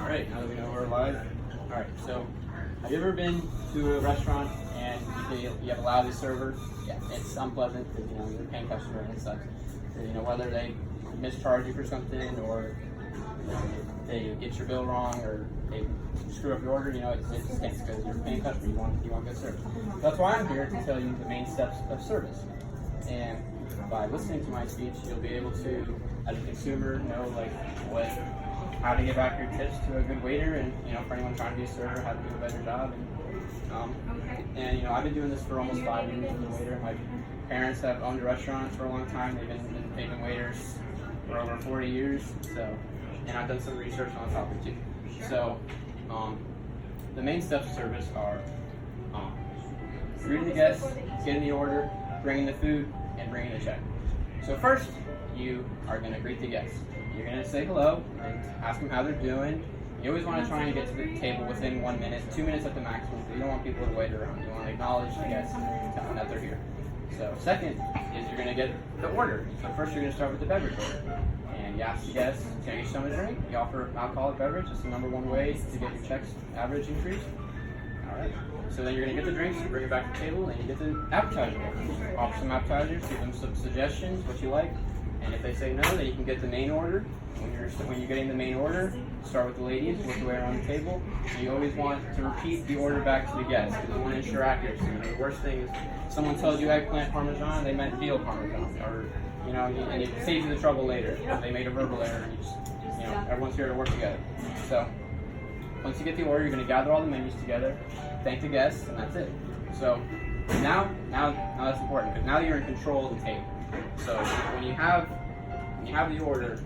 Alright, now that we know we're live. Alright, so have you ever been to a restaurant and you have a lousy server? Yeah, it's unpleasant because you're a paying customer and it sucks. Whether they mischarge you for something or they get your bill wrong or they screw up your order, it stinks because you're a paying customer. You want good service. That's why I'm here to tell you the main steps of service. And by listening to my speech, you'll be able to, as a consumer, know how to give back your tips to a good waiter, and for anyone trying to be a server, how to do a better job. And I've been doing this for almost 5 years as a waiter. My parents have owned a restaurant for a long time. They've been waiters for over 40 years. And I've done some research on the topic too. So the main steps of service are greeting the guests, getting the order, bringing the food, and bringing the check. So first, you are going to greet the guests. You're going to say hello and ask them how they're doing. You always want to try and get to the table within 1 minute, 2 minutes at the maximum. You don't want people to wait around. You want to acknowledge the guests and tell them that they're here. So second is you're going to get the order. So first you're going to start with the beverage order. And you ask the guests, can I get you something to drink? You offer alcoholic beverage. It's the #1 way to get your checks average increased. Alright. So then you're going to get the drinks, you bring it back to the table, and you get the appetizer. Offer some appetizers, give them some suggestions, what you like. And if they say no, then you can get the main order. When you're getting the main order, start with the ladies, work your way around the table. And you always want to repeat the order back to the guests because you want to ensure accuracy. The worst thing is someone tells you eggplant parmesan, they meant veal parmesan, or and it saves you the trouble later. They made a verbal error, and everyone's here to work together. So once you get the order, you're going to gather all the menus together, thank the guests, and that's it. So now that's important because now you're in control of the table. So when you have the order,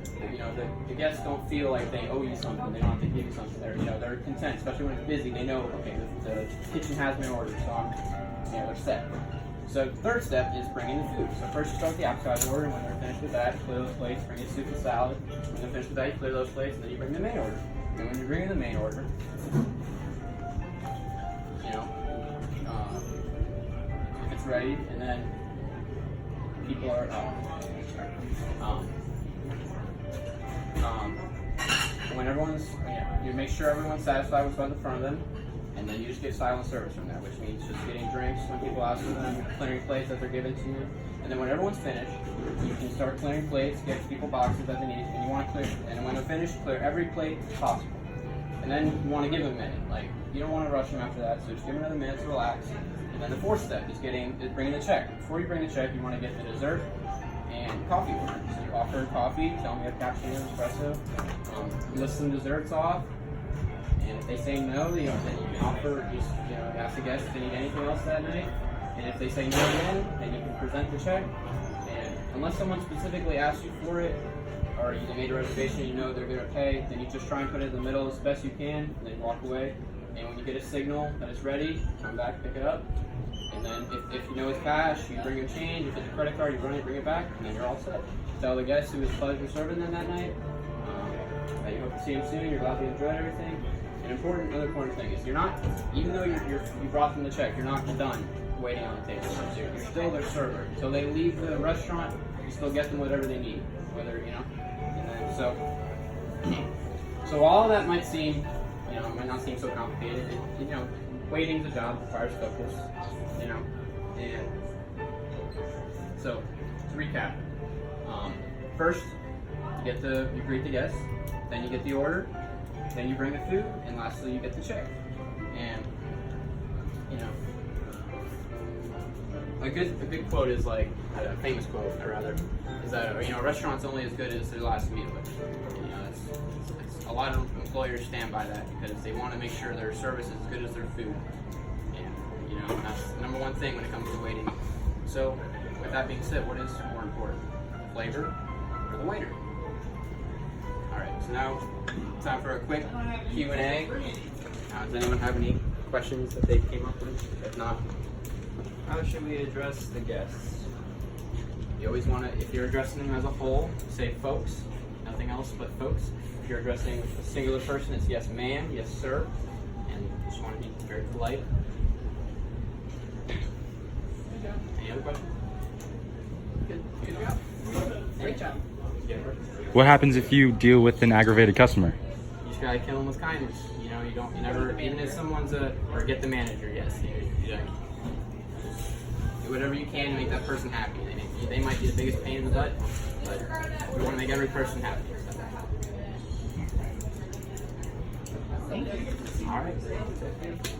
the guests don't feel like they owe you something. They don't have to give you something. They're content, especially when it's busy. They know, okay, the kitchen has been ordered, so they're set. So the third step is bringing the food. So first you start with the appetizer order, and when they're finished with that, you clear those plates, bring your soup and salad. When they're finished with that, you clear those plates, and then you bring the main order. And when you're bringing the main order, if it's ready, and then people are when everyone's you make sure everyone's satisfied with what's in front of them, and then you just get silent service from that, which means just getting drinks when people ask for them, clearing plates that they're given to you, and then when everyone's finished, you can start clearing plates, get people boxes that they need, and you want to clear, and when they're finished, clear every plate possible, and then you want to give them a minute. You don't want to rush them after that, so just give them another minute to relax. And then the fourth step is bringing the check. Before you bring the check, you want to get the dessert and coffee order. So you offer coffee, tell them you have cappuccino, espresso, you list some desserts off, and if they say no, then you can offer, ask the guests if they need anything else that night. And if they say no again, then you can present the check. And unless someone specifically asks you for it, or you made a reservation, they're going to pay, then you just try and put it in the middle as best you can, and then walk away. And when you get a signal that it's ready, come back, pick it up. And then if it's cash, you bring your change. If it's a credit card, you bring it back, and then you're all set. Tell the guests it was a pleasure serving them that night. That you hope to see them soon. You're glad they enjoyed everything. Another important thing is even though you brought them the check, you're not done waiting on the table. You're still their server. Until they leave the restaurant, you still get them whatever they need. And then so all that might seem, might not seem so complicated. Waiting's a job, requires focus, and so to recap, first you greet the guests, then you get the order, then you bring the food, and lastly you get the check. And a good quote is a famous quote, or rather, is that a restaurant's only as good as their last meal. It's a lot of employers stand by that because they want to make sure their service is as good as their food. And that's the #1 thing when it comes to waiting. So with that being said, what is more important, flavor or the waiter? Alright, so now time for a quick Q&A. Does anyone have any questions that they came up with? If not, how should we address the guests? You always want to, if you're addressing them as a whole, say folks, nothing else but folks. If you're addressing a singular person, it's yes ma'am, yes sir, and you just want to be very polite. Any other questions? Good. Good job. Great job. What happens if you deal with an aggravated customer? You just gotta kill them with kindness. You know, you never, even if someone's or get the manager, yes. You do whatever you can to make that person happy. They might be the biggest pain in the butt, but we want to make every person happy. All right.